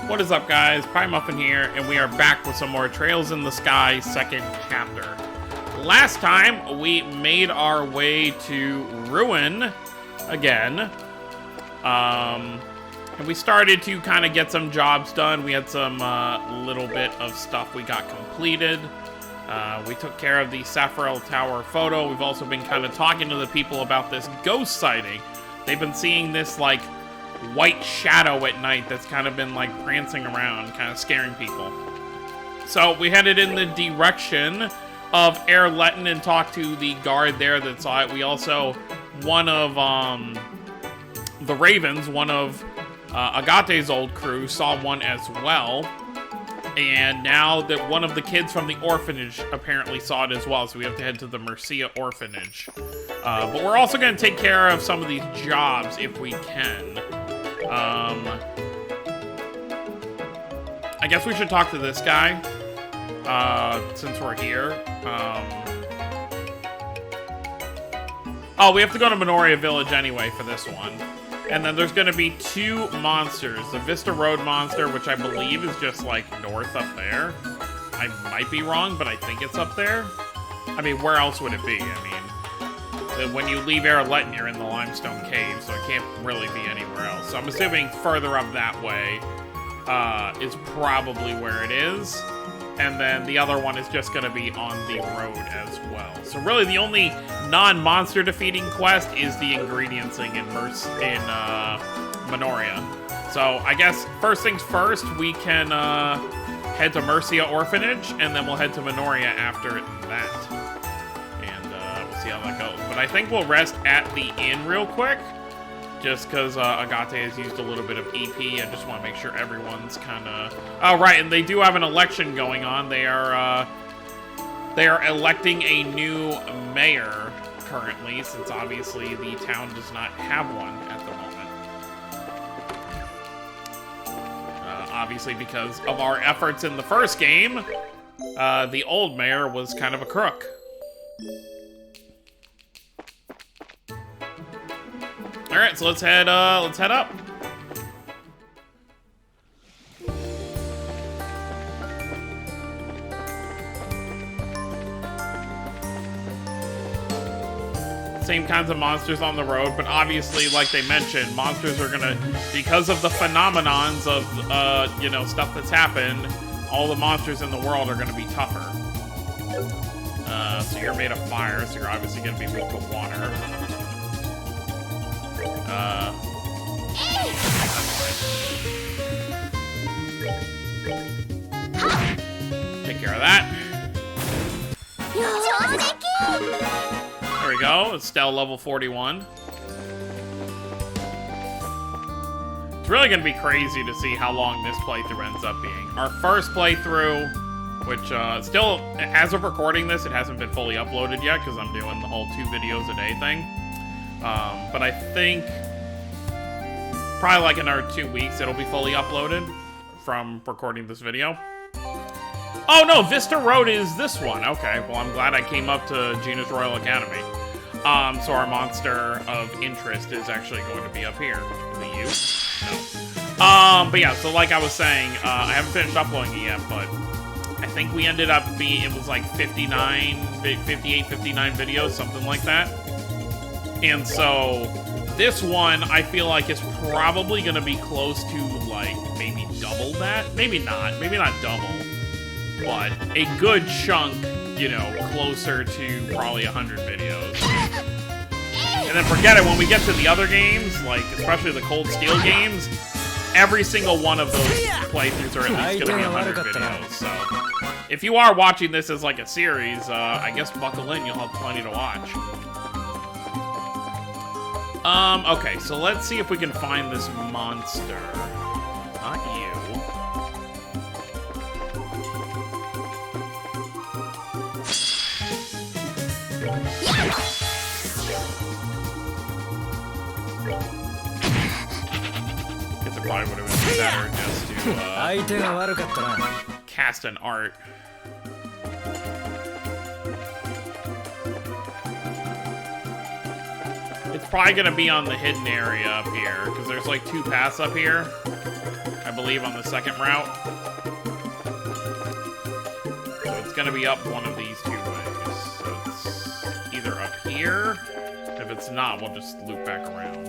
What is up, guys? Pie Muffin here, and we are back with some more Trails in the Sky second chapter. Last time, we made our way to Ruin again. And we started to kind of get some jobs done. We had some little bit of stuff we got completed. We took care of the Safrel Tower photo. We've also been kind of talking to the people about this ghost sighting. They've been seeing this, like, white shadow at night that's kind of been, like, prancing around, kind of scaring people. So we headed in the direction of Erletten and talked to the guard there that saw it. We also, one of the Ravens, one of Agate's old crew, saw one as well. And now that one of the kids from the orphanage apparently saw it as well, so we have to head to the Mercia Orphanage. But we're also going to take care of some of these jobs if we can. I guess we should talk to this guy, since we're here. Oh, we have to go to Minoria Village anyway for this one. And then there's going to be two monsters. The Vista Road monster, which I believe is just, like, north up there. I might be wrong, but I think it's up there. I mean, where else would it be? I mean, when you leave Erletten, you're in the Limestone Cave, so it can't really be anywhere else. So I'm assuming further up that way is probably where it is. And then the other one is just going to be on the road as well. So really the only non-monster defeating quest is the ingrediencing in Minoria. So I guess first things first, we can head to Mercia Orphanage, and then we'll head to Minoria after that. And we'll see how that goes. But I think we'll rest at the inn real quick, just because Agate has used a little bit of EP. I just want to make sure everyone's kind of... Oh, right, and they do have an election going on. They are electing a new mayor currently, since obviously the town does not have one at the moment. Obviously because of our efforts in the first game, the old mayor was kind of a crook. All right, so let's head up. Same kinds of monsters on the road, but obviously, like they mentioned, monsters are gonna, because of the phenomenons of, you know, stuff that's happened, all the monsters in the world are gonna be tougher. So you're made of fire, so you're obviously gonna be weak to water. Take care of that. There we go. Estelle level 41. It's really going to be crazy to see how long this playthrough ends up being. Our first playthrough, which still, as of recording this, it hasn't been fully uploaded yet because I'm doing the whole 2 videos a day thing. But I think probably like another 2 weeks it'll be fully uploaded from recording this video. Oh no, Vista Road is this one. Okay, well I'm glad I came up to Gina's Royal Academy. So our monster of interest is actually going to be up here. The U? No. But yeah, so like I was saying, I haven't finished uploading it yet, but I think we ended up being, it was like 58, 59 videos, something like that. And so this one, I feel like is probably going to be close to, like, maybe double that. Maybe not double. But a good chunk, you know, closer to probably 100 videos. And then forget it, when we get to the other games, like, especially the Cold Steel games, every single one of those playthroughs are at least going to be 100 videos. So, if you are watching this as, like, a series, I guess buckle in, you'll have plenty to watch. Okay, so let's see if we can find this monster. Not you. Guess it probably would have been better just to, cast an art. It's probably gonna be on the hidden area up here, because there's like 2 paths up here. I believe, on the second route. So it's gonna be up one of these two ways. So it's either up here. If it's not, we'll just loop back around.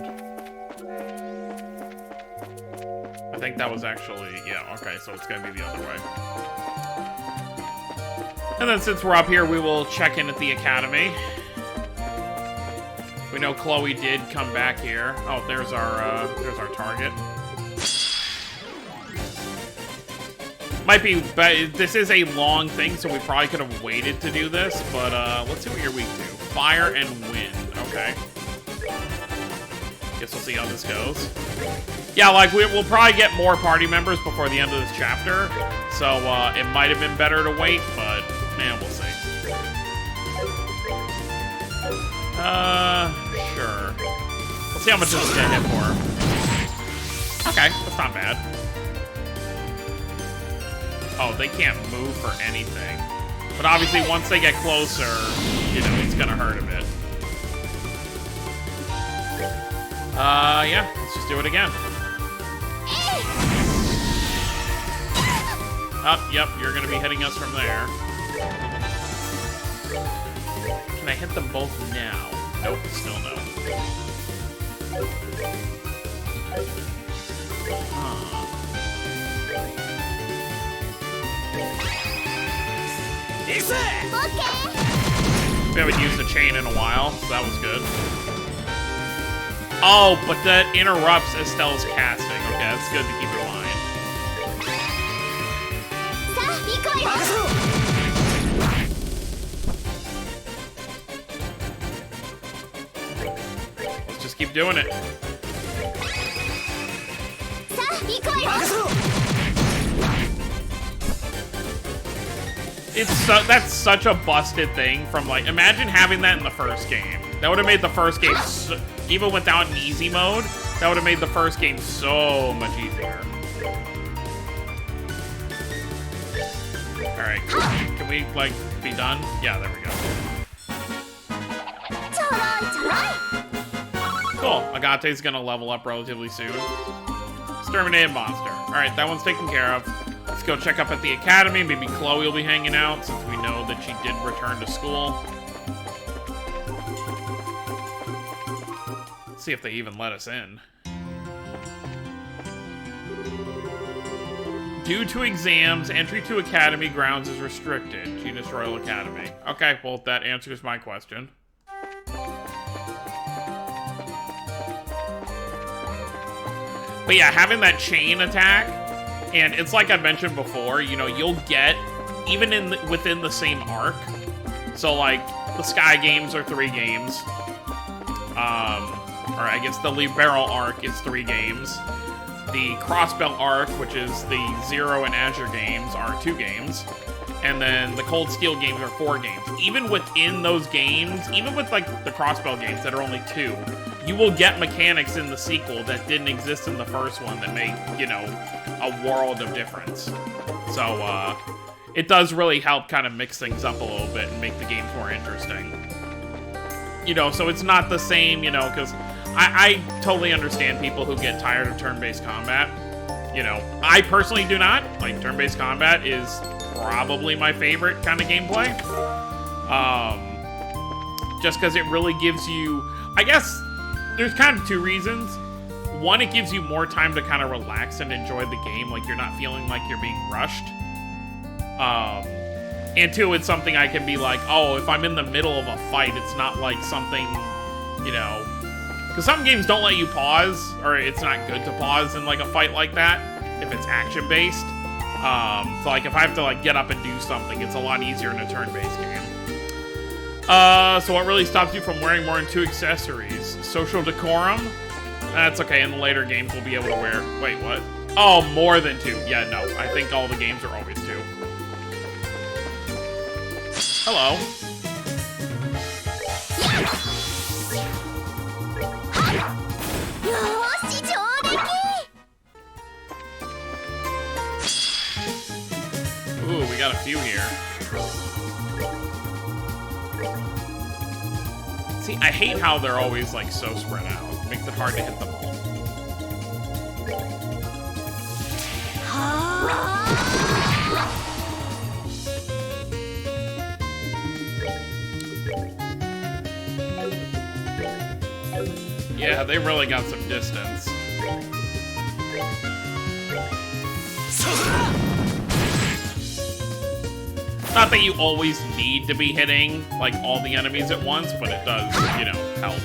I think that was actually, yeah, okay, so it's gonna be the other way. And then since we're up here, we will check in at the academy. We know Chloe did come back here. Oh, there's our target. Might be, but this is a long thing, so we probably could have waited to do this, but let's see what you're weak to. Fire and wind, okay. Guess we'll see how this goes. Yeah, like, we'll probably get more party members before the end of this chapter, so it might have been better to wait, but, man, we'll see. Sure. Let's see how much this is gonna hit for. Okay, that's not bad. Oh, they can't move for anything. But obviously, once they get closer, you know, it's gonna hurt a bit. Yeah, let's just do it again. Oh, yep, you're gonna be hitting us from there. Can I hit them both now? Nope, still no. We haven't used the chain in a while, so that was good. Oh, but that interrupts Estelle's casting. Okay, that's good to keep in mind. Let's just keep doing it. That's such a busted thing from, like, imagine having that in the first game. That would have made the first game, even without an easy mode, that would have made the first game so much easier. Alright, can we, like, be done? Yeah, there we go. Cool, Agate's gonna level up relatively soon. Exterminated monster. Alright, that one's taken care of. Let's go check up at the academy. Maybe Chloe will be hanging out since we know that she did return to school. Let's see if they even let us in. Due to exams, entry to academy grounds is restricted. Genus Royal Academy. Okay, well, that answers my question. But yeah, having that chain attack, and it's like I mentioned before, you know, you'll get, even within the same arc, so like, the Sky games are 3 games, or I guess the Libero arc is 3 games, the Crossbell arc, which is the Zero and Azure games, are 2 games, and then the Cold Steel games are 4 games. Even within those games, even with like the Crossbell games that are only 2, you will get mechanics in the sequel that didn't exist in the first one that make, you know, a world of difference. So, it does really help kind of mix things up a little bit and make the games more interesting. You know, so it's not the same, you know, because I totally understand people who get tired of turn-based combat. You know, I personally do not. Like, turn-based combat is probably my favorite kind of gameplay. Just because it really gives you, I guess, there's kind of 2 reasons. One, it gives you more time to kind of relax and enjoy the game, like you're not feeling like you're being rushed. And 2, it's something I can be like, oh, if I'm in the middle of a fight, it's not like something, you know, because some games don't let you pause, or it's not good to pause in like a fight like that, if it's action-based. So like if I have to like get up and do something, it's a lot easier in a turn-based game. So what really stops you from wearing more than 2 accessories? Social decorum? That's okay, in the later games we'll be able to wear... Wait, what? Oh, more than 2. Yeah, no, I think all the games are always 2. Hello. Ooh, we got a few here. See, I hate how they're always, like, so spread out. It makes it hard to hit them all. they really got some distance. Not that you always need to be hitting, like, all the enemies at once, but it does, you know, help.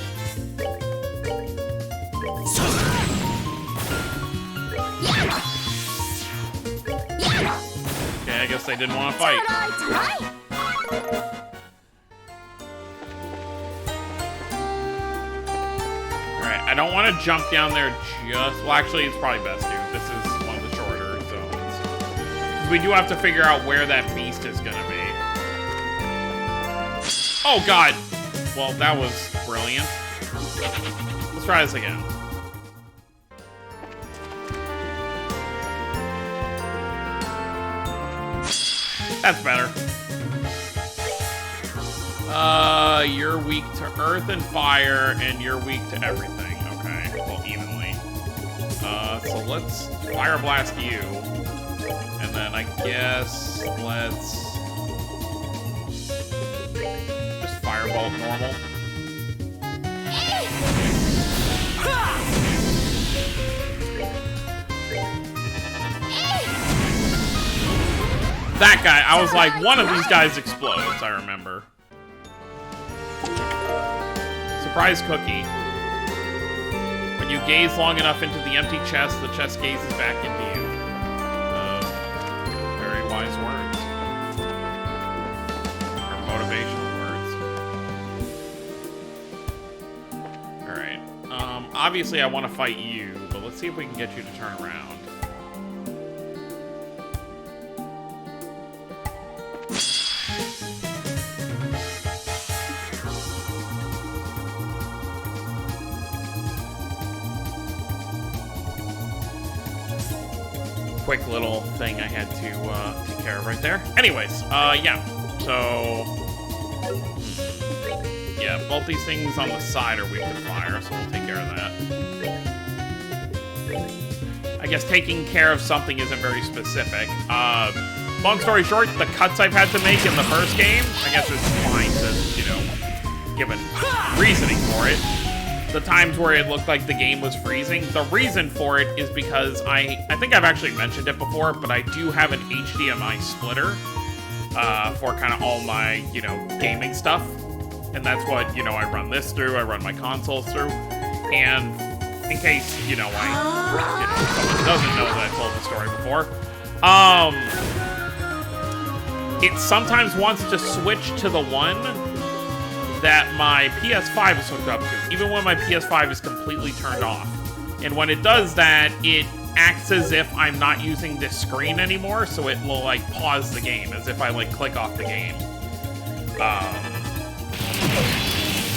Okay, I guess they didn't want to fight. Alright, I don't want to jump down there just... Well, actually, it's probably best to. This is one of the shorter zones. We do have to figure out where that beast is going to be. Oh, God! Well, that was brilliant. Let's try this again. That's better. You're weak to earth and fire, and you're weak to everything. Okay, well, evenly. So let's fire blast you. And then I guess let's just firebolt normal. That guy, I was like, one of these guys explodes, I remember. Surprise cookie. When you gaze long enough into the empty chest, the chest gazes back into you. Very wise words. Or motivational words. Alright. Obviously I want to fight you, but let's see if we can get you to turn around. Quick little thing I had to take care of right there. Anyways, yeah. So, yeah, both these things on the side are weak to fire, so we'll take care of that. I guess taking care of something isn't very specific. Long story short, the cuts I've had to make in the first game, I guess it's fine to, you know, give a reasoning for it. The times where it looked like the game was freezing, the reason for it is because I think I've actually mentioned it before, but I do have an HDMI splitter for kind of all my, you know, gaming stuff. And that's what, you know, I run this through, I run my consoles through. And in case, you know, someone doesn't know that I told the story before, it sometimes wants to switch to the one that my PS5 is hooked up to, even when my PS5 is completely turned off. And when it does that, it acts as if I'm not using this screen anymore, so it will, like, pause the game, as if I, like, click off the game.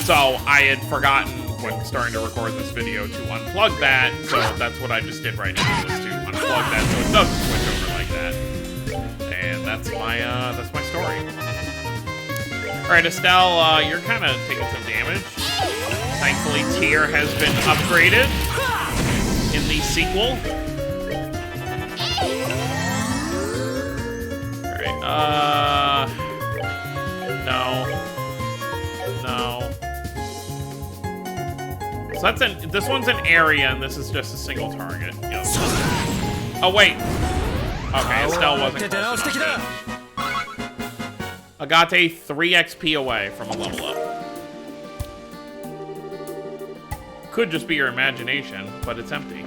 So I had forgotten, when starting to record this video, to unplug that, so that's what I just did right now, is to unplug that so it doesn't switch over like that. And that's my story. Alright, Estelle, you're kind of taking some damage. Thankfully, Tyr has been upgraded in the sequel. Alright, no. So that's this one's an area, and this is just a single target. Yep. Oh, wait. Okay, Estelle wasn't close enough. Agate 3 XP away from a level up. Could just be your imagination, but it's empty.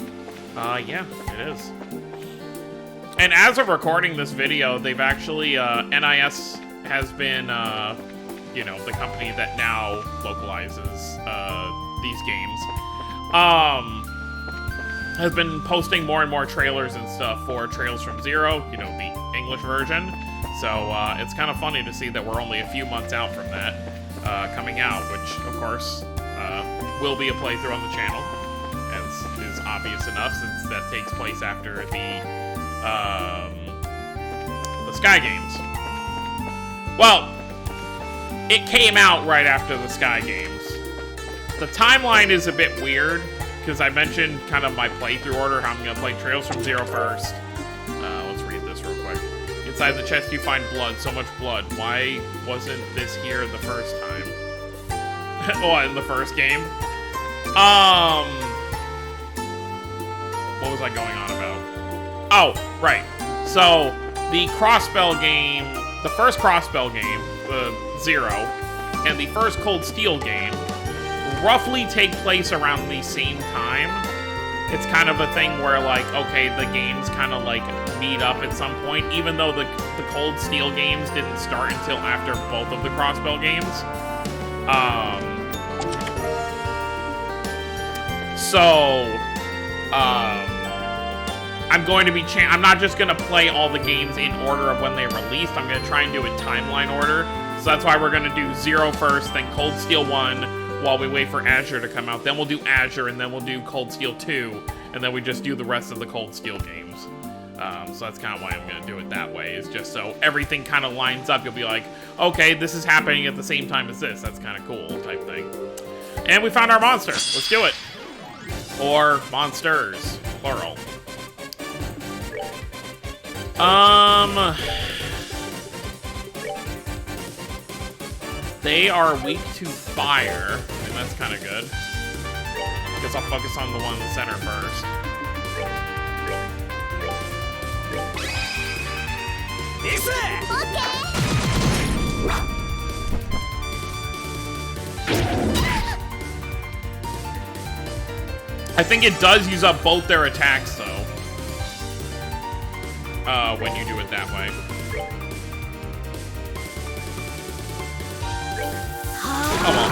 Yeah, it is. And as of recording this video, they've actually, NIS has been, you know, the company that now localizes, these games, has been posting more and more trailers and stuff for Trails from Zero, you know, the English version. So, it's kind of funny to see that we're only a few months out from that, coming out, which, of course, will be a playthrough on the channel, as is obvious enough, since that takes place after the Sky Games. Well, it came out right after the Sky Games. The timeline is a bit weird, because I mentioned kind of my playthrough order, how I'm going to play Trails from Zero first. Let's read this real quick. Inside the chest you find blood, so much blood. Why wasn't this here the first time? Oh, in the first game? What was I going on about? Oh, right. So, the Crossbell game, the first Crossbell game, Zero, and the first Cold Steel game roughly take place around the same time. It's kind of a thing where, like, okay, the games kind of, like, meet up at some point, even though the Cold Steel games didn't start until after both of the Crossbell games. I'm going to be I'm not just going to play all the games in order of when they released. I'm going to try and do it timeline order. So that's why we're going to do Zero first, then Cold Steel 1, while we wait for Azure to come out. Then we'll do Azure, and then we'll do Cold Steel 2, and then we just do the rest of the Cold Steel games. So that's kind of why I'm going to do it that way, is just so everything kind of lines up. You'll be like, okay, this is happening at the same time as this. That's kind of cool, type thing. And we found our monster. Let's do it. Or monsters, plural. They are weak to fire, and that's kind of good. Guess I'll focus on the one in the center first. I think it does use up both their attacks, though. When you do it that way. Oh well.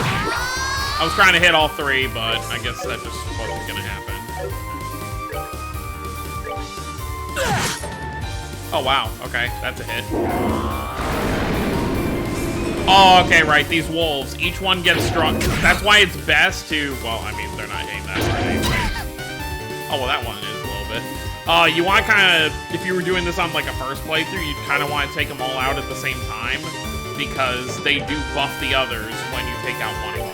I was trying to hit all three, but I guess that just wasn't gonna happen. Oh wow, okay, that's a hit. Oh, okay, right, these wolves, each one gets strong. That's why it's best to, well, I mean, they're not aimed that hard anyway. Oh, well, that one is a little bit. You want to kind of, if you were doing this on like a first playthrough, you'd kind of want to take them all out at the same time, because they do buff the others when you take out one of them.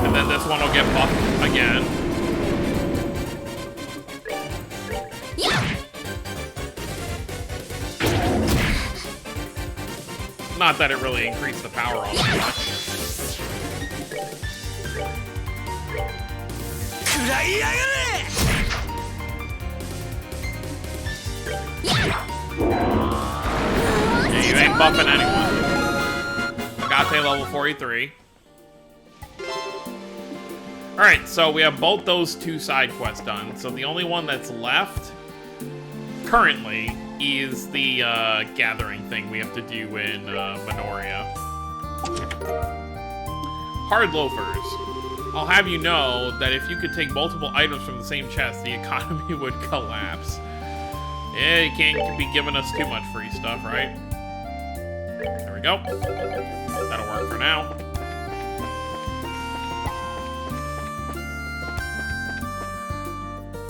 And then this one will get buffed again. Not that it really increased the power all that much. Yeah, you ain't buffing anyone. Agate level 43. Alright, so we have both those two side quests done. So the only one that's left currently is the gathering thing we have to do in Minoria. Hard loafers. I'll have you know that if you could take multiple items from the same chest, the economy would collapse. Yeah, you can't be giving us too much free stuff, right? There we go. That'll work for now.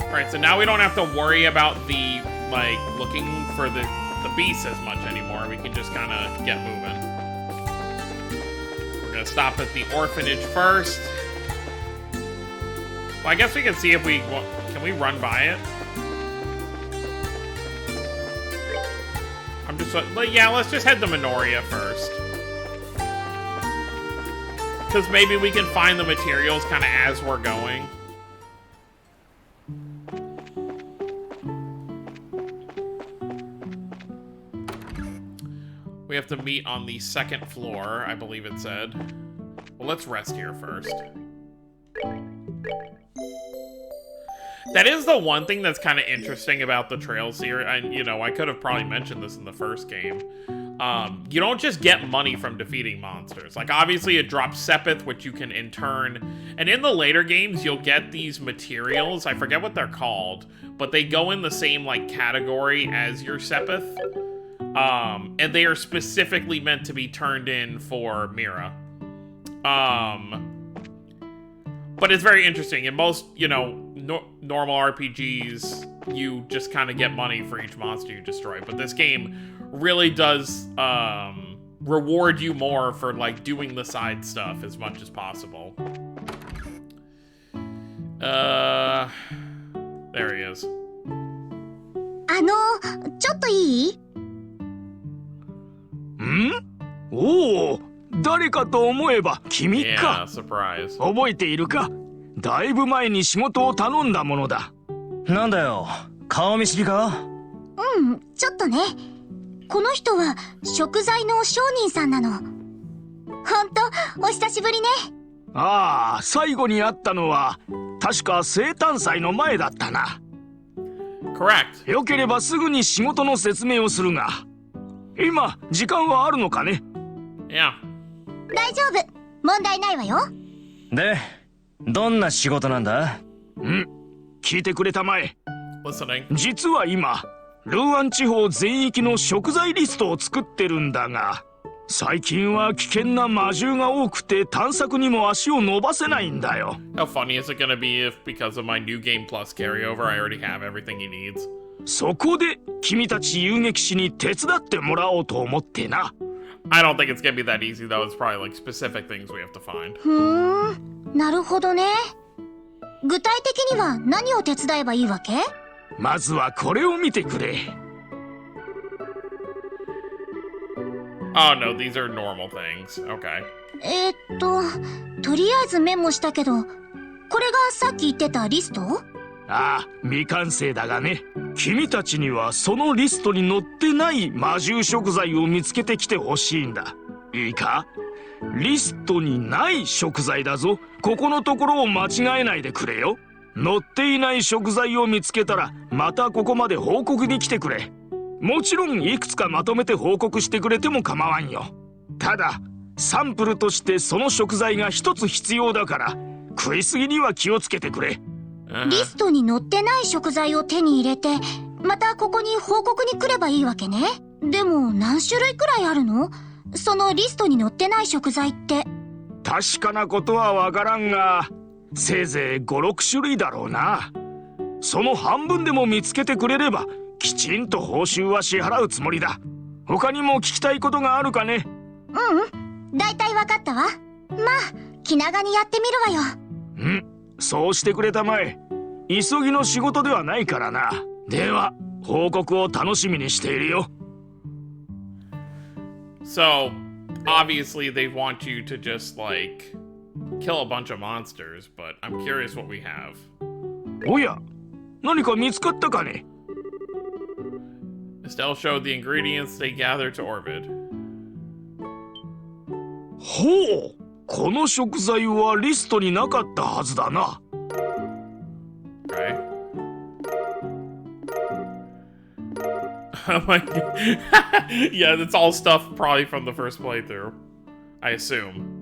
Alright, so now we don't have to worry about the, like, looking for the beasts as much anymore. We can just kind of get moving. We're gonna stop at the orphanage first. Well, I guess we can see if we... Can we run by it? I'm just... Yeah, let's just head to Minoria first. Because maybe we can find the materials kind of as we're going. We have to meet on the second floor, I believe it said. Well, let's rest here first. That is the one thing that's kind of interesting about the Trails here. And, you know, I could have probably mentioned this in the first game. You don't just get money from defeating monsters. Like, obviously, it drops Sepith, which you can in turn... And in the later games, you'll get these materials. I forget what they're called. But they go in the same, like, category as your Sepith. And they are specifically meant to be turned in for Mira. But it's very interesting. In most, you know, normal RPGs, you just kind of get money for each monster you destroy. But this game really does reward you more for, like, doing the side stuff as much as possible. There he is. ちょっといい？おお、誰かと思えば君 Yeah, か。 surprise. 覚えているか？だいぶ前に仕事を頼んだものだ。なんだよ、顔見知りか？うん、ちょっとね。この人は食材の商人さんなの。ほんと、お久しぶりね。ああ、最後に会ったのは確か生誕祭の前だったな。 Correct. よければすぐに仕事の説明をするが、今時間はあるのかね？ Yeah. 大丈夫。問題ないわよ。で、どんな仕事なんだ？聞いてくれたまえ。 Listening. 実は今ルーアン地方全域の食材リストを作ってるんだが、最近は危険な魔獣が多くて探索にも足を伸ばせないんだよ。 How funny is it gonna be if, because of my new game plus carryover, I already have everything he needs? そこで君たち遊撃士に手伝ってもらおうと思ってな。 I don't think it's gonna be that easy, though. It's probably like specific things we have to find. なるほどね。具体的には何を手伝えばいいわけ？まずはこれを見てくれ。 Oh no, these are normal things. Okay. とりあえずメモしたけど、これがさっき言ってたリスト？ああ、未完成だがね。君たちにはそのリストに載ってない魔獣食材を見つけてきてほしいんだ。いいか？リストにない食材だぞ。ここのところを間違えないでくれよ。載っていない食材を見つけたらまたここまで報告に来てくれ。もちろんいくつかまとめて報告してくれても構わんよ。ただサンプルとしてその食材が一つ必要だから、食いすぎには気をつけてくれ。リストに載ってない食材を手に入れて、またここに報告に来ればいいわけね。でも何種類くらいあるの？そのリストに載ってない食材って。確かなことはわからんが、せいぜい5、6種類だろうな。その半分でも見つけてくれればきちんと報酬は支払うつもりだ。他にも聞きたいことがあるかね？だいたいわかったわ。まあ、気長にやってみるわよ。そうしてくれたまえ。急ぎの仕事ではないからな。では報告を楽しみにしているよ。 So, obviously they want you to just, like, kill a bunch of monsters, but I'm curious what we have. おや、何か見つかったかね？ Estelle showed the ingredients they gathered to Orvid. ほう、この食材はリストになかったはずだな。 Okay. Oh my god. Yeah, that's all stuff probably from the first playthrough. I assume.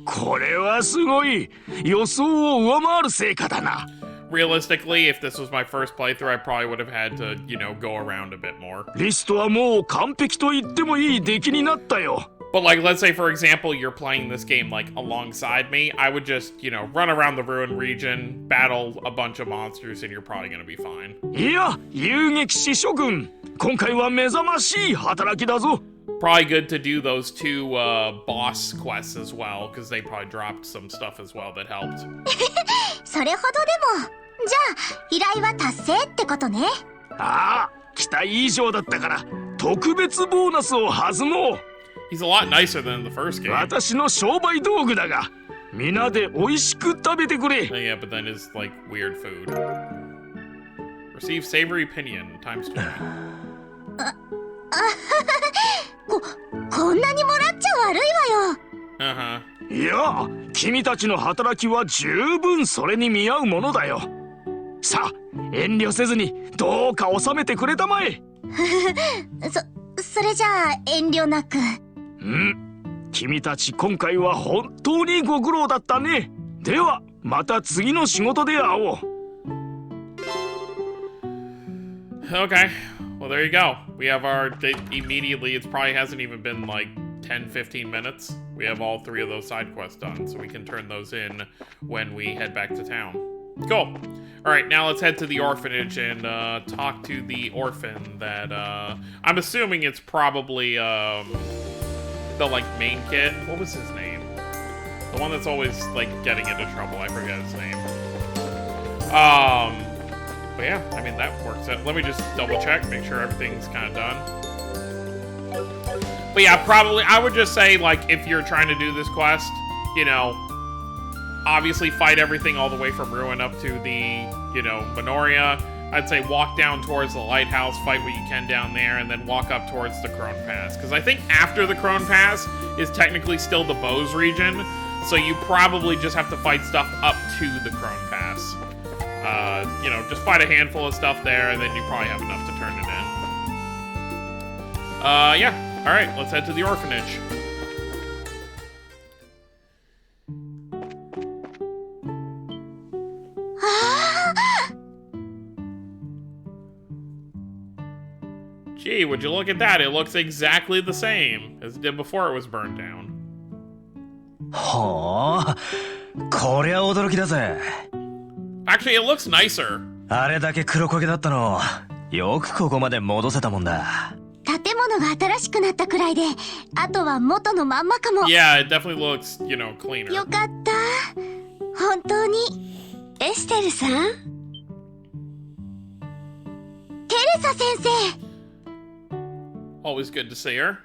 これはすごい。予想を上回る成果だな。 Realistically, if this was my first playthrough, I probably would have had to, you know, go around a bit more. リストはもう完璧と言ってもいい出来になったよ。 But, like, let's say, for example, you're playing this game, like, alongside me. I would just, you know, run around the ruined region, battle a bunch of monsters, and you're probably gonna be fine. いや、遊撃士諸君、今回は目覚ましい働きだぞ。 Probably good to do those two boss quests as well, because they probably dropped some stuff as well that helped. それほどでも。じゃあ、依頼は達成ってことね。ああ、期待以上だったから特別ボーナスを弾もう。 He's a lot nicer than the first game. 私の商売道具だが、皆で美味しく食べてくれ。 Yeah, but then it's like weird food. Receive savory pinion times 20. こんなにもらっちゃ悪いわよ。Uh-huh. いや、君たちの働きは十分それに見合うものだよ。さあ、遠慮せずにどうか収めてくれたまえ。それじゃあ遠慮なく。君たち今回は本当にご苦労だったね。ではまた次の仕事で会おう。 Okay. Well, there you go. We have our... Immediately, it probably hasn't even been like 10-15 minutes. We have all 3 of those side quests done, so we can turn those in when we head back to town. Cool. Alright, now let's head to the orphanage and talk to the orphan that, I'm assuming it's probably, the, like, main kid. What was his name? The one that's always, like, getting into trouble. I forget his name. But yeah, I mean, that works out. Let me just double check, make sure everything's kind of done. But yeah, probably, I would just say, like, if you're trying to do this quest, you know, obviously fight everything all the way from Ruin up to the, you know, Minoria. I'd say walk down towards the lighthouse, fight what you can down there, and then walk up towards the Crone Pass. Because I think after the Crone Pass is technically still the Bose region, so you probably just have to fight stuff up to the Crone Pass. You know, just fight a handful of stuff there, and then you probably have enough to turn it in. Yeah. Alright, let's head to the Orphanage. Gee, would you look at that? It looks exactly the same as it did before it was burned down. ほう、こりゃ驚きだぜ。 Actually, it looks nicer. あれだけ黒焦げだったの、よくここまで戻せたもんだ。建物が新しくなったくらいで、あとは元のまんまかも。Yeah, it definitely looks, you know, cleaner. よかった。本当に。エステルさん？テレサ先生。Always good to see her.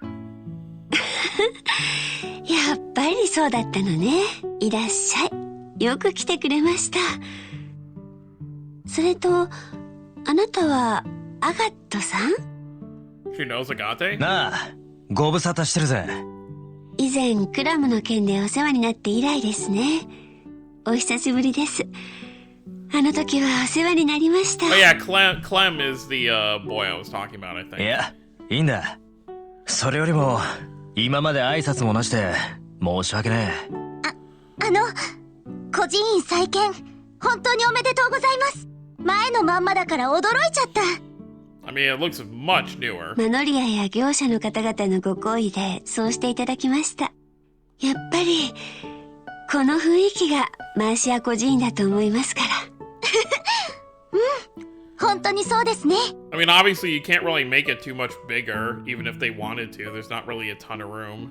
やっぱりそうだったのね。いらっしゃい。よく来てくれました。それと、あなたはアガットさん？ She knows Agate? なあ、ご無沙汰してるぜ。以前クラムの件でお世話になって以来ですね。お久しぶりです。あの時はお世話になりました。Oh yeah, Clem is the boy I was talking about, I think. いや、いいんだ。それよりも、今まで挨拶もなしで、申し訳ねえ。孤児院再建、本当におめでとうございます。前のまんまだから驚いちゃった。I mean, it looks much newer. マノリアや業者の方々のご好意でそうしていただきました。やっぱり、この雰囲気がマーシア孤児院だと思いますから。本当にそうですね。I mean, obviously you can't really make it too much bigger, even if they wanted to. There's not really a ton of room.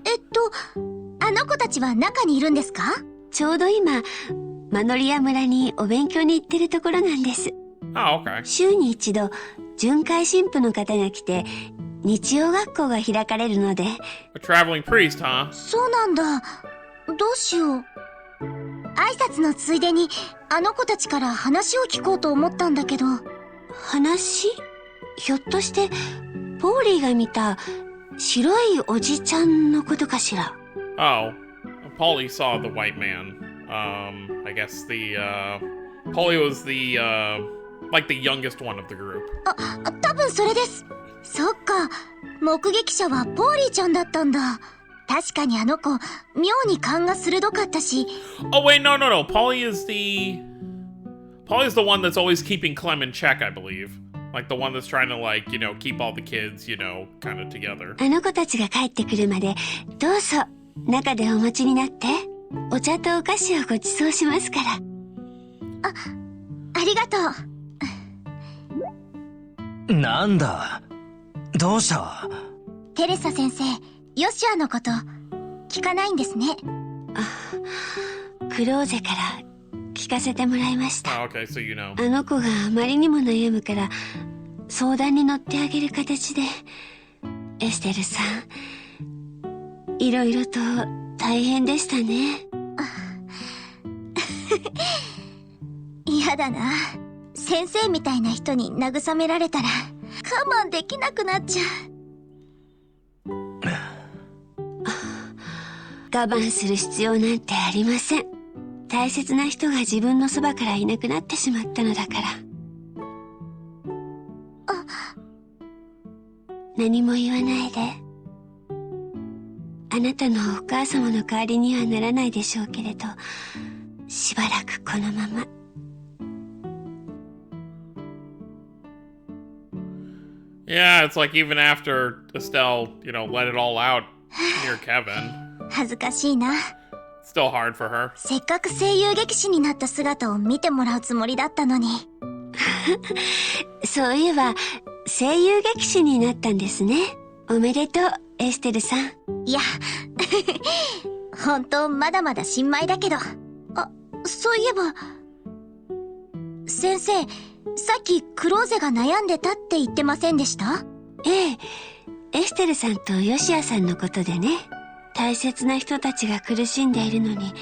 あの子たちは中にいるんですか？ちょうど今、マノリア村にお勉強に行ってるところなんです。Oh, okay. 週に一度、巡回神父の方が来て、日曜学校が開かれるので。A traveling priest, huh? そうなんだ。どうしよう。挨拶のついでに、あの子たちから話を聞こうと思ったんだけど。話？ひょっとして、ポーリーが見た白いおじちゃんのことかしら。Oh, Polly saw the white man. I guess Polly was like the youngest one of the group. 多分それです。そっか、目撃者はポーリーちゃんだったんだ。確かにあの子、妙に勘が鋭かったし。Oh wait, no. Polly is the one that's always keeping Clem in check, I believe. Like the one that's trying to, like, you know, keep all the kids, you know, kind of together. あの子たちが帰ってくるまで、どうぞ、中でお待ちになって。お茶とお菓子をご馳走しますから。ありがとう。なんだ、どうした？テレサ先生、ヨシュアのこと聞かないんですね。クローゼから聞かせてもらいました。Oh, okay, so you know. あの子があまりにも悩むから相談に乗ってあげる形で。エステルさん、いろいろと大変でしたね。嫌だな。先生みたいな人に慰められたら我慢できなくなっちゃう。我慢する必要なんてありません。大切な人が自分のそばからいなくなってしまったのだから。何も言わないで。あなたのお母様の代わりにはならないでしょうけれど、しばらくこのまま。Yeah, it's like even after Estelle, you know, let it all out near Kevin. 恥ずかしいな。Still hard for her. せっかく声優劇士になった姿を見てもらうつもりだったのに。そういえば、声優劇士になったんですね。おめでとう、エステルさん。いや、本当まだまだ新米だけど。そういえば、先生、さっきクローゼが悩んでたって言ってませんでした？ええ、エステルさんとヨシアさんのことでね。大切な人たちが苦しんでいるのに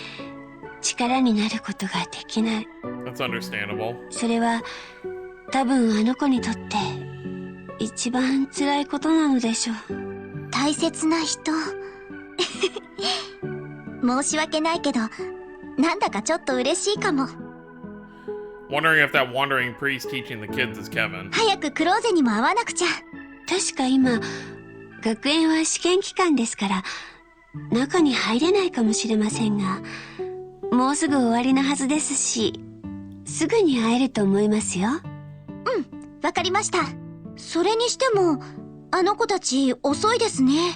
力になることができない。 That's understandable. それは多分あの子にとって一番辛いことなのでしょう。大切な人。申し訳ないけど、なんだかちょっと嬉しいかも。Wondering if that wandering priest teaching the kids is Kevin. 早くクローゼにも会わなくちゃ。確か今学園は試験期間ですから中に入れないかもしれませんが、もうすぐ終わりのはずですし、すぐに会えると思いますよ。わかりました。それにしても、あの子たち遅いですね。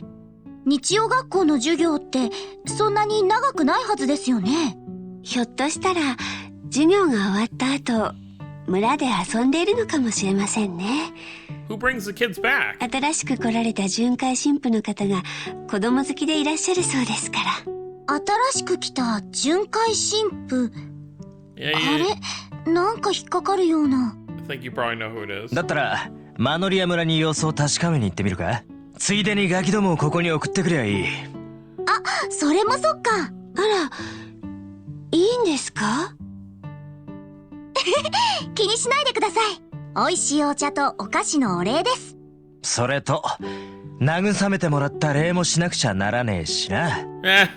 日曜学校の授業ってそんなに長くないはずですよね。ひょっとしたら授業が終わった後、村で遊んでいるのかもしれませんね。Who brings the kids back? 新しく来られた巡回神父の方が子供好きでいらっしゃるそうですから。新しく来た巡回神父。Yeah, あ you, れ、なんか引っかかるような。I think you probably know who it is. だったらマノリア村に様子を確かめに行ってみるか。ついでにガキどもをここに送ってくりゃいい。それもそっか。あら、いいんですか？気にしないでください。美味しいお茶とお菓子のお礼です。それと慰めてもらった礼もしなくちゃならねえしな。Eh,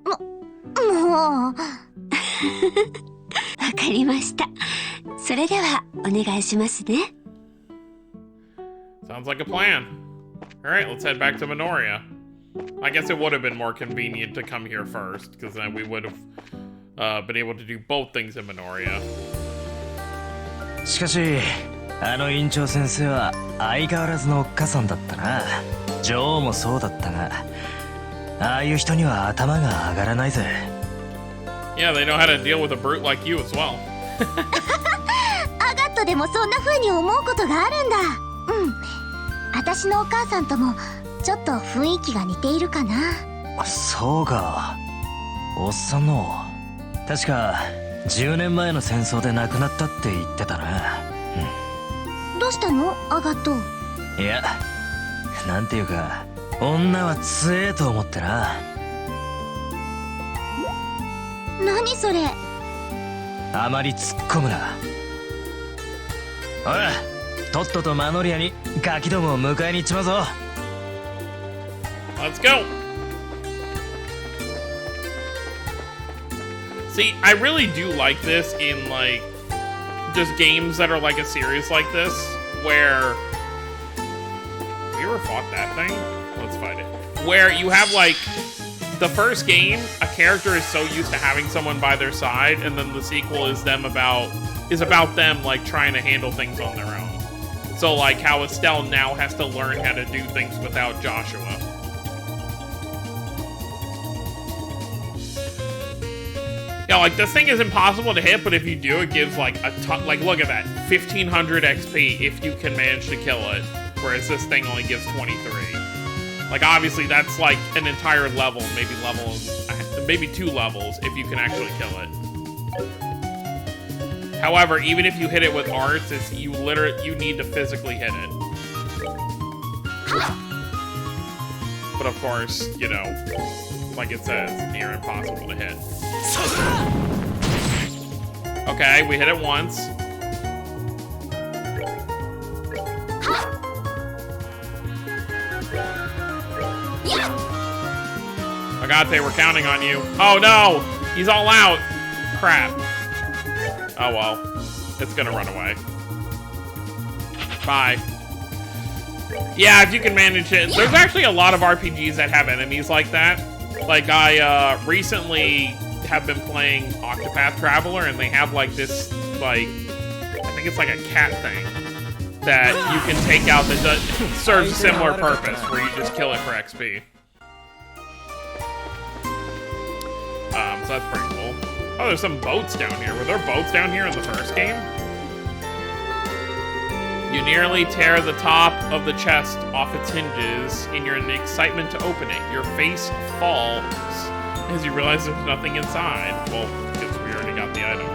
もう。わかりました。それではお願いしますね。sounds like a plan. Alright, let's head back to Minoria. I guess it would have been more convenient to come here first, because then we would have been able to do both things in Minoria. しかしあの院長先生は相変わらずのおっかさんだったな。女王もそうだったが、ああいう人には頭が上がらないぜ。Yeah, they know how to deal with a brute like you as well. アガットでもそんな風に思うことがあるんだ。私のお母さんともちょっと雰囲気が似ているかな。そうか。おっさんの確か10年前の戦争で亡くなったって言ってたな。どうしたのアガット。いや、なんていうか女は強えと思ってな。何それ。あまり突っ込むな。ほら、とっととマノリアにガキどもを迎えに行っちまうぞ。Let's go! See, I really do like this in, like, just games that are like a series like this, where... Have you ever fought that thing? Let's fight it. Where you have, like, the first game, a character is so used to having someone by their side, and then the sequel is about them, like, trying to handle things on their own. So, like, how Estelle now has to learn how to do things without Joshua. Yeah, like, this thing is impossible to hit, but if you do, it gives, like, a ton... Like, look at that. 1,500 XP if you can manage to kill it, whereas this thing only gives 23. Like, obviously, that's, like, an entire level, maybe 2 levels, if you can actually kill it. However, even if you hit it with arts, you need to physically hit it. But of course, you know, like it says, near impossible to hit. Okay, we hit it once. Agate, we're counting on you. Oh no! He's all out! Crap. Oh well. It's gonna run away. Bye. Yeah, if you can manage it. There's actually a lot of RPGs that have enemies like that. Like, I recently have been playing Octopath Traveler, and they have like this, like, I think it's like a cat thing that you can take out that serves a similar purpose, where you just kill it for XP. So that's pretty cool. Oh, there's some boats down here. Were there boats down here in the first game? You nearly tear the top of the chest off its hinges in your excitement to open it. Your face falls as you realize there's nothing inside. Well, because we already got the item.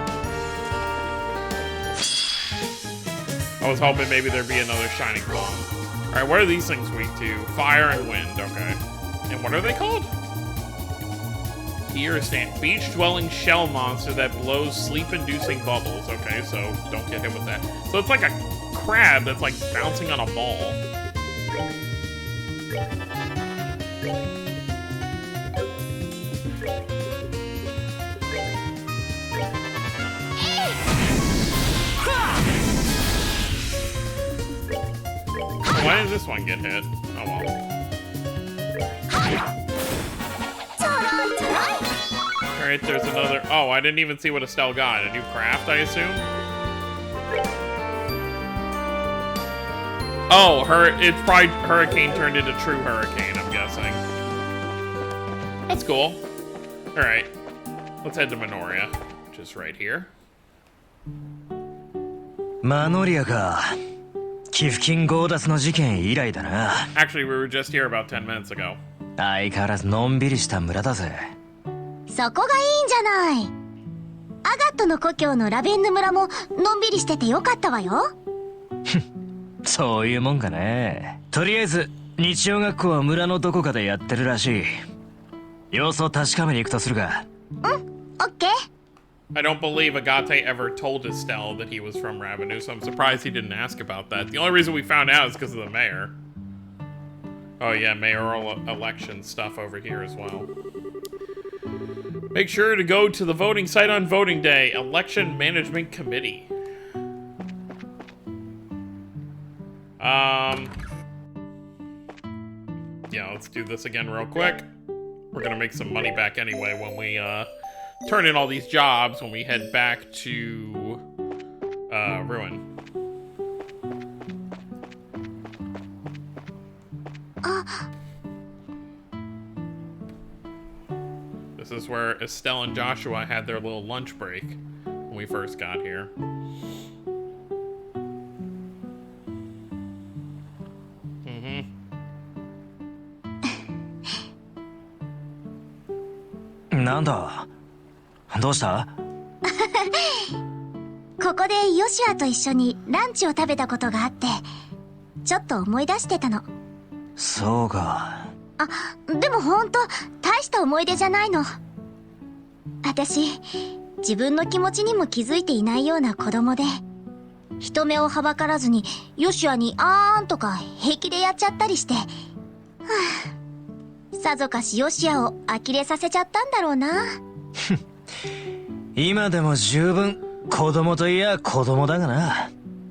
I was hoping maybe there'd be another shining bomb. Alright, what are these things weak to? Fire and wind, okay. And what are they called? Here stand beach-dwelling shell monster that blows sleep-inducing bubbles. Okay, so don't get hit with that. So it's like a crab that's like bouncing on a ball. Why does this one get hit? Oh well. Alright, there's another. Oh, I didn't even see what Estelle got. A new craft, I assume? Oh, it's probably Hurricane turned into True Hurricane, I'm guessing. That's cool. Alright. Let's head to Minoria, which is right here. マノリアか。寄付金強奪の事件以来だな。Actually, we were just here about 10 minutes ago. 相変わらずのんびりした村だぜ。そこがいいんじゃない。アガットの故郷のラベンヌ村ものんびりしててよかったわよ。そういうもんかね。とりあえず日曜学校は村のどこかでやってるらしい。様子を確かめに行くとするが。うん、オッケー。I don't believe Agate ever told Estelle that he was from Ravenous, so I'm surprised he didn't ask about that. The only reason we found out is because of the mayor. Oh yeah, mayoral election stuff over here as well. Make sure to go to the voting site on voting day. Election Management Committee. Yeah, let's do this again real quick. We're gonna make some money back anyway when we, turn in all these jobs when we head back to, Ruin. This is where Estelle and Joshua had their little lunch break when we first got here. Mm-hmm. なんだどうしたここでヨシアと一緒にランチを食べたことがあって、ちょっと思い出してたの。そうか。あ、でもほんと大した思い出じゃないの。私、自分の気持ちにも気づいていないような子供で、人目をはばからずにヨシアにあーんとか平気でやっちゃったりして、さぞかしヨシアを呆れさせちゃったんだろうな。今でも十分子供といや子供だがな。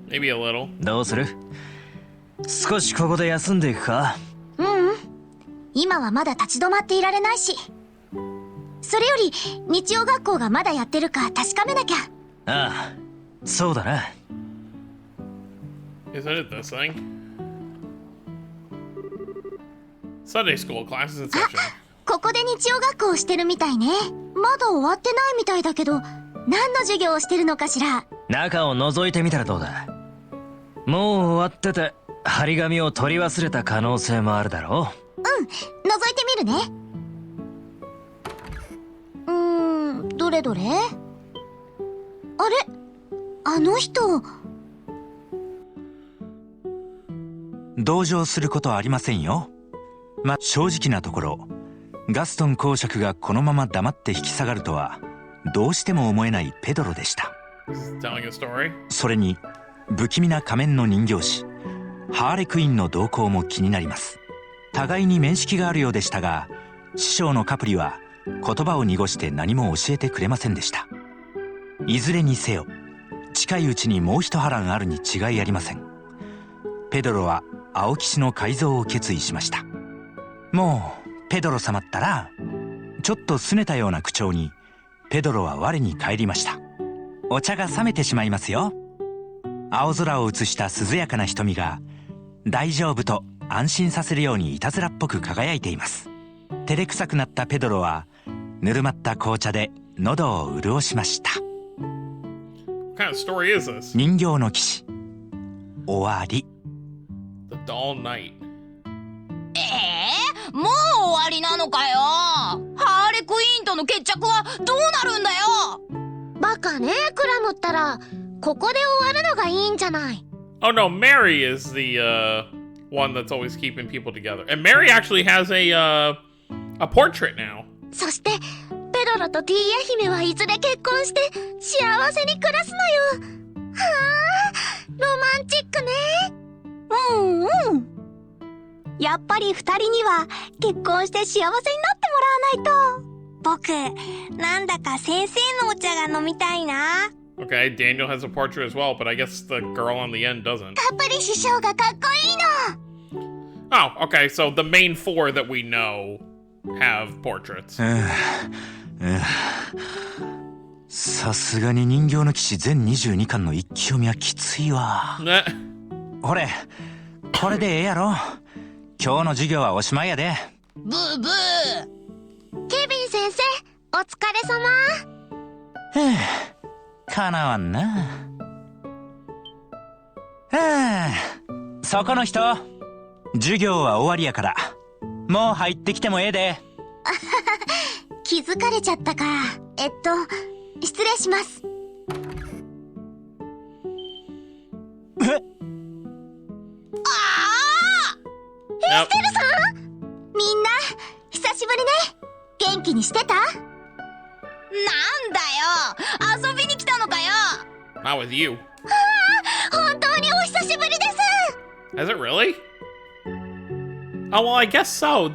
Maybe a little. どうする？少しここで休んでいくか？ううん。今はまだ立ち止まっていられないし。それより日曜学校がまだやってるか確かめなきゃ。ああ、そうだな。Isn't it this thing? Sunday school classes in session. ここで日曜学校をしてるみたいね。まだ終わってないみたいだけど、何の授業をしてるのかしら。中を覗いてみたらどうだ。もう終わってて張り紙を取り忘れた可能性もあるだろう。うん、覗いてみるね。どれどれ？あれ？あの人。同情することはありませんよ。正直なところ、ガストン公爵がこのまま黙って引き下がるとはどうしても思えないペドロでした。それに不気味な仮面の人形師ハーレクインの動向も気になります。互いに面識があるようでしたが、師匠のカプリは言葉を濁して何も教えてくれませんでした。いずれにせよ近いうちにもう一波乱あるに違いありません。ペドロは青騎士の改造を決意しました。もうペドロ様ったら、ちょっと拗ねたような口調にペドロは我に返りました。お茶が冷めてしまいますよ。青空を映した涼やかな瞳が大丈夫と安心させるようにいたずらっぽく輝いています。照れくさくなったペドロはぬるまった紅茶で喉を潤しました。What kind of story is this? 人形の騎士終わり。 The Dull Knight. もう終わりなのかよ。ハーレクイーンとの決着はどうなるんだよ。バカね、クラムったらここで終わるのがいいんじゃない。Oh no, Mary is the one that's always keeping people together. And Mary actually has a portrait now. そしてペドロとティーヤ姫はいずれ結婚して幸せに暮らすのよ。はあ、ロマンチックね。うんうん。やっぱり二人には結婚して幸せになってもらわないと。僕、なんだか先生のお茶が飲みたいな。Okay, Daniel has a portrait as well, but I guess the girl on the end doesn't. カプリ師匠がかっこいいの。Oh, okay, so the main four that we know have portraits. さすがに人形の騎士全22巻の一気読みはきついわ。ほれ、これでええやろ。今日の授業はおしまいやで。ブーブー。ケビン先生、お疲れ様。かなわんな。そこの人、授業は終わりやからもう入ってきてもええで。気づかれちゃったか。失礼します。エステルさん、みんな久しぶりね。元気にしてた？なんだよ、遊びに来たのかよ。 Not with you. 本当にお久しぶりです。 Has it really? Oh, well, I guess so.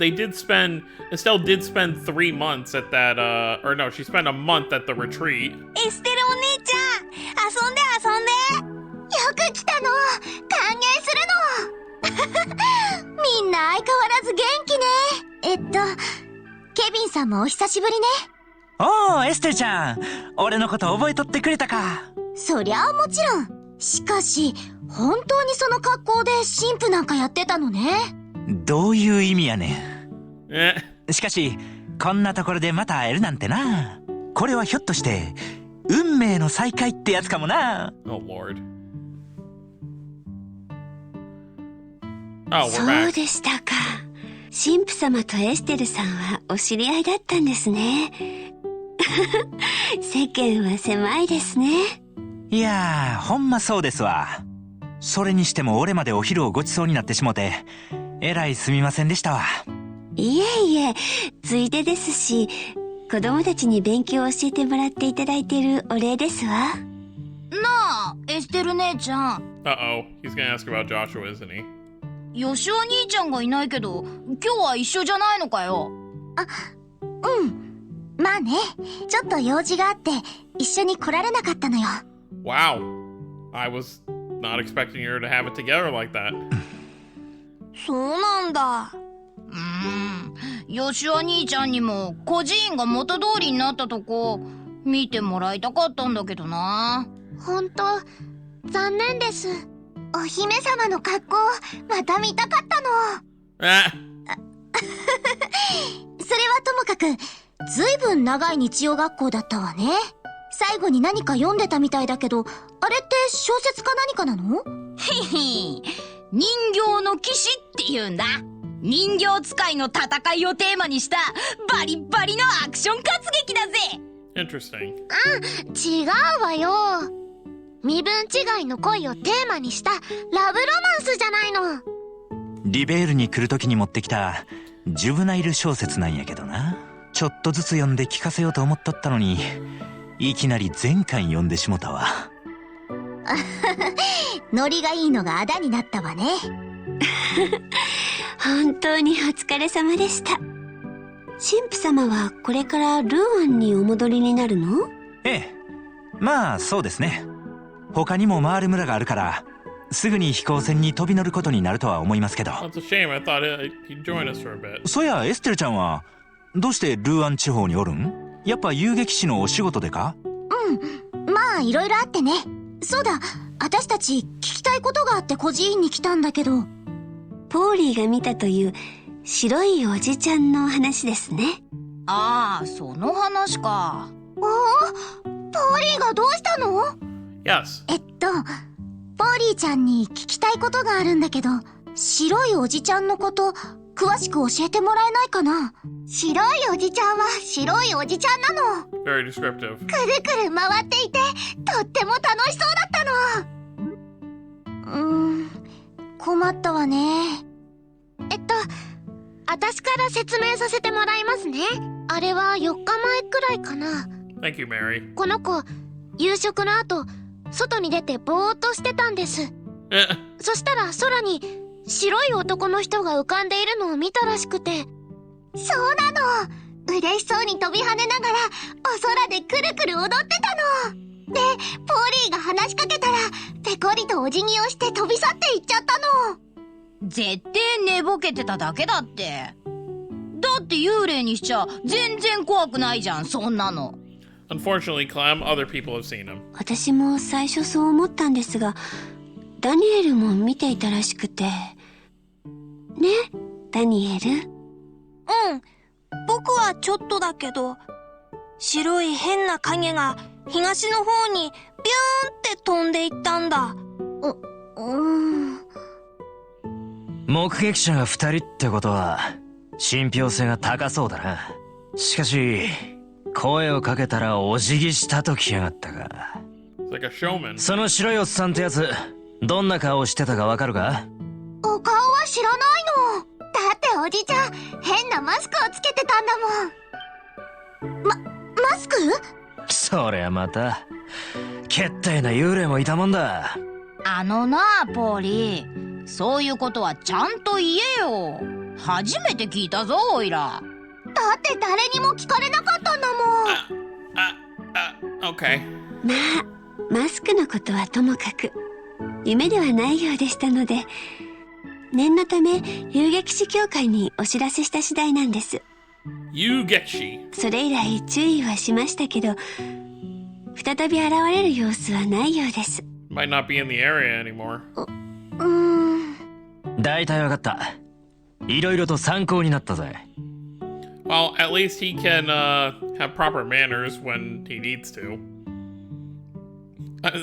Estelle did spend 3 months at that, or no, she spent a month at the retreat. エステルお姉ちゃん、遊んで遊んで。よく来たの。歓迎するの。みんな相変わらず元気ね。ケビンさんもお久しぶりね。おー、エステルちゃん、俺のこと覚えとってくれたか。そりゃあもちろん。しかし本当にその格好で神父なんかやってたのね。どういう意味やねEh. ん。しかしこんなところでまた会えるなんてな。これはひょっとして運命の再会ってやつかもな。 Oh, Lord. Oh, we're そう back. でしたか。神父様とエステルさんはお知り合いだったんですね。世間は狭いですね。いやー、ほんまそうですわ。それにしても俺までお昼をごちそうになってしもてえらいすみませんでしたわ。いえいえ、ついでですし、子供たちに勉強を教えてもらっていただいてるお礼ですわ。なあ、エステル姉ちゃん。 Uh-oh. He's gonna ask about Joshua, isn't he? ヨシオ兄ちゃんがいないけど、今日は一緒じゃないのかよ。うん。まあね、ちょっと用事があって一緒に来られなかったのよ。Wow. I was not expecting her to have it together like that. そうなんだ。ヨシオ兄ちゃんにも孤児院が元通りになったとこ見てもらいたかったんだけどな。ほんと残念です。お姫様の格好また見たかったの。 Ah. それはともかくずいぶん長い日曜学校だったわね。最後に何か読んでたみたいだけど、あれって小説か何かなの？へへ、人形の騎士って言うんだ。人形使いの戦いをテーマにしたバリバリのアクション活劇だぜ。 Interesting. 違うわよ。身分違いの恋をテーマにしたラブロマンスじゃないの。リベールに来る時に持ってきたジュブナイル小説なんやけどな。ちょっとずつ読んで聞かせようと思っとったのにいきなり全巻読んでしもたわ。ノリがいいのがあだになったわね。本当にお疲れ様でした。神父様はこれからルーアンにお戻りになるの？ええ、まあそうですね。他にも回る村があるからすぐに飛行船に飛び乗ることになるとは思いますけど。 That's a shame. I thought he'd join us for a bit. そやエステルちゃんはどうしてルーアン地方におるん？やっぱ遊撃士のお仕事でか？まあいろいろあってね。そうだ、私たち聞きたいことがあって孤児院に来たんだけど。ポーリーが見たという白いおじちゃんの話ですね。ああ、その話か。ポーリーがどうしたの？ Yes. ポーリーちゃんに聞きたいことがあるんだけど、白いおじちゃんのこと詳しく教えてもらえないかな？白いおじちゃんは白いおじちゃんなの。 Very descriptive. くるくる回っていてとっても楽しそうだったの。困ったわね。私から説明させてもらいますね。あれは4日前くらいかな。 Thank you, Mary. この子、夕食の後、外に出てぼーっとしてたんです。そしたら空に白い男の人が浮かんでいるのを見たらしくて。そうなの。嬉しそうに飛び跳ねながらお空でくるくる踊ってたの。で、ポーリーが話しかけたらペコリとお辞儀をして飛び去っていっちゃったの。絶対寝ぼけてただけだって。だって幽霊にしちゃ全然怖くないじゃん、そんなの。Unfortunately, Clem, other people have seen him. 私も最初そう思ったんですが、ダニエルも見ていたらしくて。ね、ダニエル？うん。僕はちょっとだけど、白い変な影が東の方にビューンって飛んでいったんだ。目撃者が2人ってことは信憑性が高そうだな。しかし声をかけたらお辞儀したときやがったか。 It's like a showman. その白いおっさんってやつ、どんな顔してたかわかるか？お顔は知らないの。だっておじちゃん変なマスクをつけてたんだもん。マスク？そりゃまたけったいな幽霊もいたもんだ。あのなあ、ポーリー。そういうことはちゃんと言えよ。初めて聞いたぞ、おいら。だって誰にも聞かれなかったんだもん。Okay. まあ、マスクのことはともかく、夢ではないようでしたので、念のため遊撃士協会にお知らせした次第なんです。Yugechi. それ以来注意はしましたけど、再び現れる様子はないようです。Might not be in the area anymore. だいたいわかった。いろいろと参考になったぜ。Well, at least he can have proper manners when he needs to.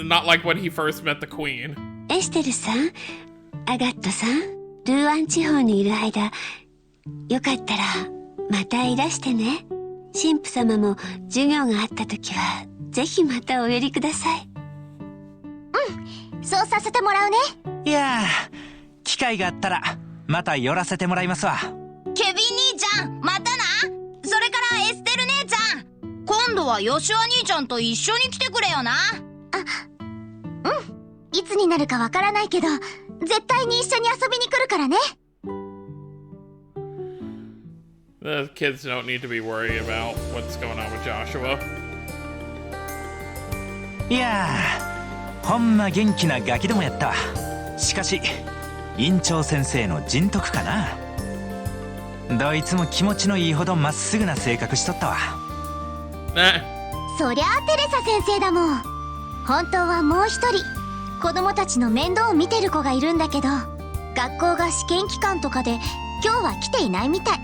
Not like when he first met the queen. エステルさん、アガットさん、ルーアン地方にいる間、よかったらまたいらしてね。神父様も授業があった時はぜひまたお寄りください。そうさせてもらうね。いやー、機会があったらまた寄らせてもらいますわ。ケビン兄ちゃん、またな。それからエステル姉ちゃん、今度はヨシュア兄ちゃんと一緒に来てくれよな。いつになるかわからないけど、絶対に一緒に遊びに来るからね。The kids don't need to be worried about what's going on with Joshua. いやー、ほんま元気なガキどもやったわ。しかし院長先生の人徳かな。どいつも気持ちのいいほどまっすぐな性格しとったわ。そりゃあテレサ先生だもん。本当はもう一人子供たちの面倒を見てる子がいるんだけど、学校が試験期間とかで今日は来ていないみたい。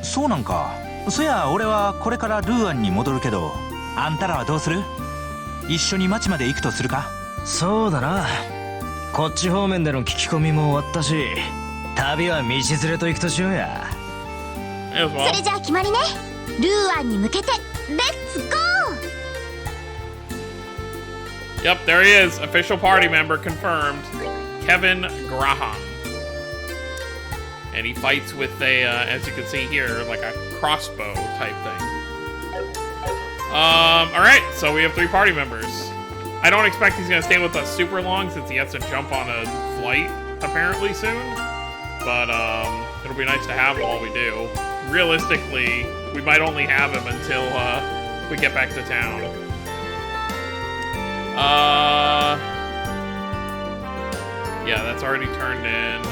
そうなんか。そや俺はこれからルーアンに戻るけど、あんたらはどうする？一緒に町まで行くとするか？そうだな。こっち方面での聞き込みも終わったし、旅は道連れと行くとしようや。As そ well. れじゃあ決まりね。ルーアンに向けてレッツゴー。 Yep, there he is. Official party member confirmed. Kevin Graham. And he fights with a, as you can see here, like a crossbow type thing. Alright, so we have 3 party members. I don't expect he's gonna stay with us super long since he has to jump on a flight, apparently, soon. But, it'll be nice to have him while we do. Realistically, we might only have him until, we get back to town. Yeah, that's already turned in.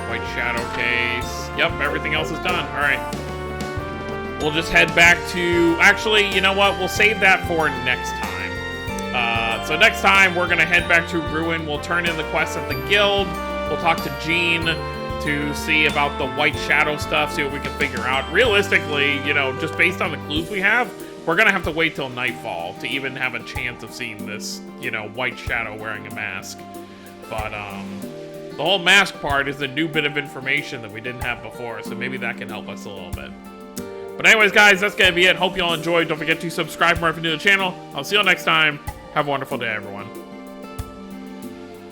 White Shadow case. Yep, everything else is done. Alright. We'll just head back to... Actually, you know what? We'll save that for next time. So next time, we're going to head back to Ruin. We'll turn in the quest at the guild. We'll talk to Jean to see about the White Shadow stuff, see what we can figure out. Realistically, you know, just based on the clues we have, we're going to have to wait till nightfall to even have a chance of seeing this, you know, White Shadow wearing a mask. But, the whole mask part is a new bit of information that we didn't have before, so maybe that can help us a little bit. But anyways, guys, that's going to be it. Hope you all enjoyed. Don't forget to subscribe if you're new to the channel. I'll see you all next time. Have a wonderful day, everyone.